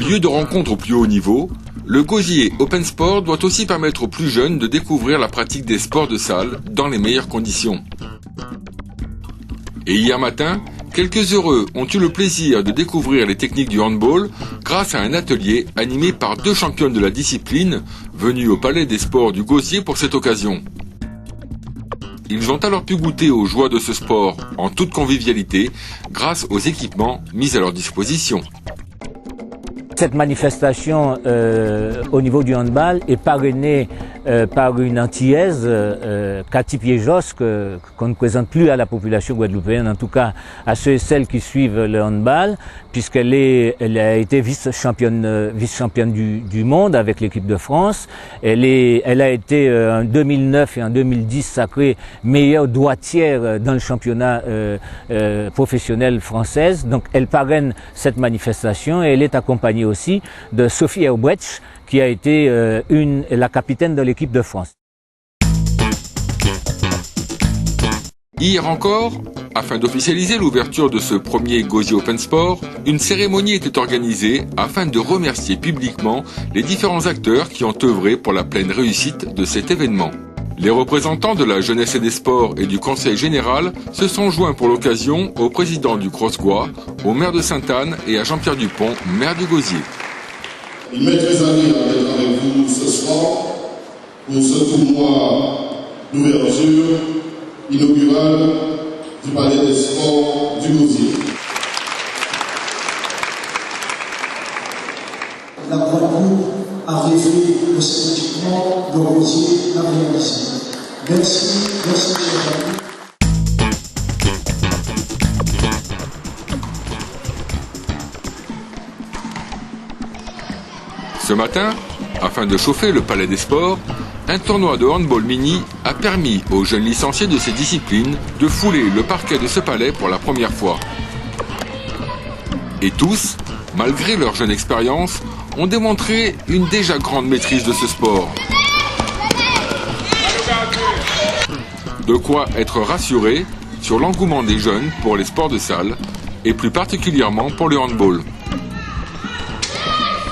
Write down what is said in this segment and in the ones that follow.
Lieu de rencontre au plus haut niveau, le Gosier Open Sport doit aussi permettre aux plus jeunes de découvrir la pratique des sports de salle dans les meilleures conditions. Et hier matin, quelques heureux ont eu le plaisir de découvrir les techniques du handball grâce à un atelier animé par 2 championnes de la discipline venues au Palais des Sports du Gosier pour cette occasion. Ils ont alors pu goûter aux joies de ce sport en toute convivialité grâce aux équipements mis à leur disposition. Cette manifestation au niveau du handball est parrainée par une Antillaise, Cathy Piéjos, qu'on ne présente plus à la population guadeloupéenne, en tout cas à ceux et celles qui suivent le handball, puisqu'elle a été vice-championne du monde avec l'équipe de France. Elle a été en 2009 et en 2010 sacrée meilleure droitière dans le championnat professionnel française. Donc elle parraine cette manifestation et elle est accompagnée aussi de Sophie Herbrecht, qui a été la capitaine de l'équipe de France. Hier encore, afin d'officialiser l'ouverture de ce premier Gosier Open Sport, une cérémonie était organisée afin de remercier publiquement les différents acteurs qui ont œuvré pour la pleine réussite de cet événement. Les représentants de la jeunesse et des sports et du conseil général se sont joints pour l'occasion au président du Crossgois, au maire de Sainte-Anne et à Jean-Pierre Dupont, maire du Gosier. Il m'est très agréable d'être avec vous ce soir pour ce tournoi d'ouverture inaugural du Palais des Sports du Gosier. La Guadeloupe a rêvé de cet équipement de Gosier l'a réalisé. Merci, chers amis. Ce matin, afin de chauffer le Palais des Sports, un tournoi de handball mini a permis aux jeunes licenciés de ces disciplines de fouler le parquet de ce palais pour la première fois. Et tous, malgré leur jeune expérience, ont démontré une déjà grande maîtrise de ce sport. De quoi être rassuré sur l'engouement des jeunes pour les sports de salle et plus particulièrement pour le handball.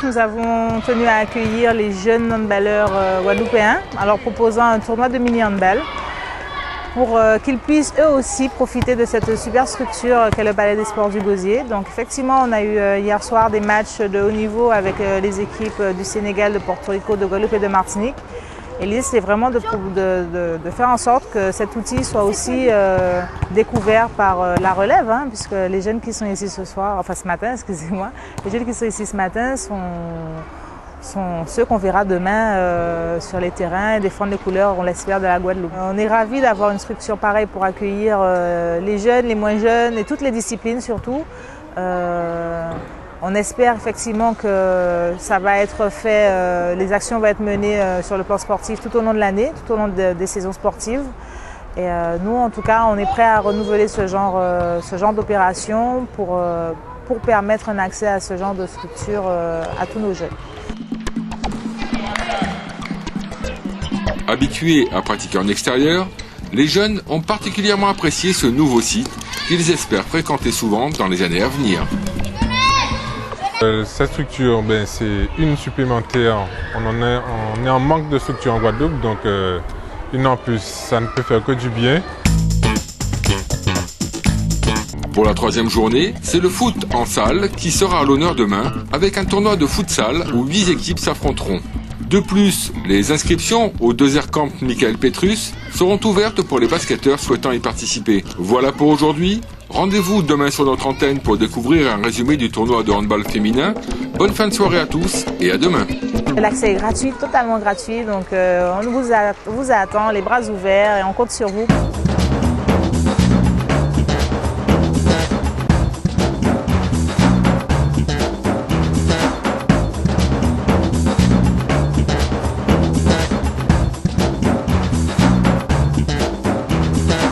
Nous avons tenu à accueillir les jeunes handballeurs guadeloupéens en leur proposant un tournoi de mini-handball pour qu'ils puissent eux aussi profiter de cette super structure qu'est le Palais des Sports du Gosier. Donc effectivement, on a eu hier soir des matchs de haut niveau avec les équipes du Sénégal, de Porto Rico, de Guadeloupe et de Martinique. Et l'idée, c'est vraiment de faire en sorte que cet outil soit aussi découvert par la relève, hein, puisque les jeunes qui sont ici ce soir, enfin ce matin, excusez-moi, les jeunes qui sont ici ce matin sont ceux qu'on verra demain sur les terrains et défendre les couleurs, on l'espère, de la Guadeloupe. On est ravis d'avoir une structure pareille pour accueillir les jeunes, les moins jeunes et toutes les disciplines surtout. On espère effectivement que ça va être fait, les actions vont être menées sur le plan sportif tout au long de l'année, tout au long des saisons sportives. Et nous, en tout cas, on est prêts à renouveler ce genre d'opération pour permettre un accès à ce genre de structure à tous nos jeunes. Habitués à pratiquer en extérieur, les jeunes ont particulièrement apprécié ce nouveau site qu'ils espèrent fréquenter souvent dans les années à venir. Cette structure, c'est une supplémentaire. On est en manque de structure en Guadeloupe, donc une en plus, ça ne peut faire que du bien. Pour la 3e journée, c'est le foot en salle qui sera à l'honneur demain, avec un tournoi de futsal où 8 équipes s'affronteront. De plus, les inscriptions au 2R Camp Michael Petrus seront ouvertes pour les basketteurs souhaitant y participer. Voilà pour aujourd'hui. Rendez-vous demain sur notre antenne pour découvrir un résumé du tournoi de handball féminin. Bonne fin de soirée à tous et à demain. L'accès est gratuit, totalement gratuit, donc on vous attend les bras ouverts et on compte sur vous.